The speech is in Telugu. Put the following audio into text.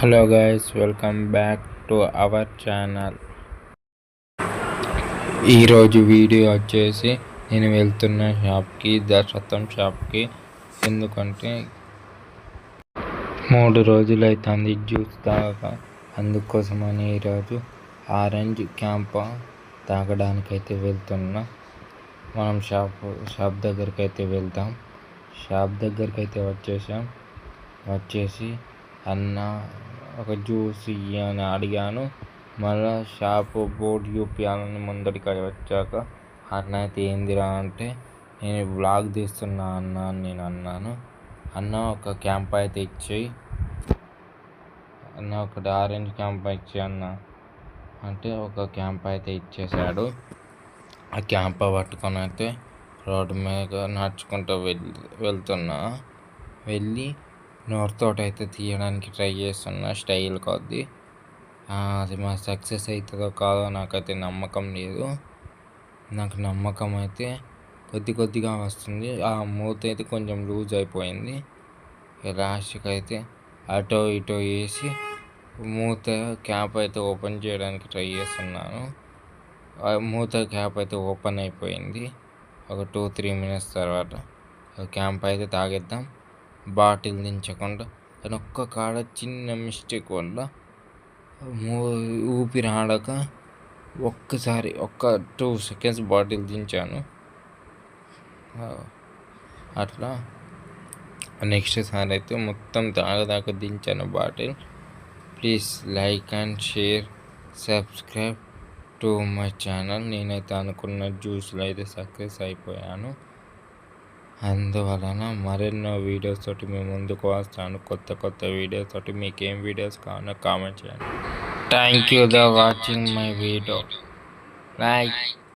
Hello guys, welcome back to our channel. ఈరోజు వీడియో వచ్చేసి నేను వెళ్తున్న షాప్కి, దశరథం షాప్కి. ఎందుకంటే 3 రోజులు అవుతుంది జ్యూస్ తాగక. అందుకోసమని ఈరోజు ఆరెంజ్ క్యాంపా తాగడానికైతే వెళ్తున్నా. మనం షాప్ దగ్గరికి అయితే వెళ్తాం. షాప్ దగ్గరికి అయితే వచ్చేసి అన్న ఒక జ్యూస్ ఇయ్యని అడిగాను. మళ్ళీ షాపు బోర్డు చూపించాలని ముందడికి వచ్చాక అన్న అయితే ఏందిరా అంటే, నేను వ్లాగ్ తీస్తున్నా అన్న అని నేను అన్నాను. అన్న ఒక క్యాంప్ అయితే ఇచ్చేయి అన్న, ఒకటి ఆరెంజ్ క్యాంప్ ఇచ్చి అన్న అంటే ఒక క్యాంప్ అయితే ఇచ్చేసాడు. ఆ క్యాంప్ పట్టుకొని అయితే రోడ్డు మీద నడుచుకుంటూ వెళ్తున్నా. వెళ్ళి నోరుతోటి అయితే తీయడానికి ట్రై చేస్తున్నా స్టైల్ కొద్ది. అది మా సక్సెస్ అవుతుందో కాదో నాకైతే నమ్మకం లేదు. నాకు నమ్మకం అయితే కొద్దిగా వస్తుంది. ఆ మూత అయితే కొంచెం లూజ్ అయిపోయింది. లాస్ట్కి అయితే అటో ఇటో వేసి మూత క్యాప్ అయితే ఓపెన్ చేయడానికి ట్రై చేస్తున్నాను. మూత క్యాప్ అయితే ఓపెన్ అయిపోయింది. ఒక 2-3 మినిట్స్ తర్వాత క్యాంప్ అయితే తాగేద్దాం. బాటిల్ దించకుండా కానీ ఒక్క కాడ చిన్న మిస్టేక్ వల్ల ఊపిరి ఆడక ఒక్కసారి 2 సెకండ్స్ బాటిల్ దించాను. అట్లా నెక్స్ట్ సారి అయితే మొత్తం తాగదాకా దించాను bottle. Please like and share, subscribe to my channel. నేనైతే అనుకున్న జ్యూస్లో అయితే సక్సెస్ అయిపోయాను. అందువలన మరెన్నో వీడియోస్ తోటి మేము ముందుకు వస్తాను. కొత్త వీడియోస్ తోటి. మీకు ఏం వీడియోస్ కావాలో కామెంట్ చేయండి. Thank you for watching my video. Like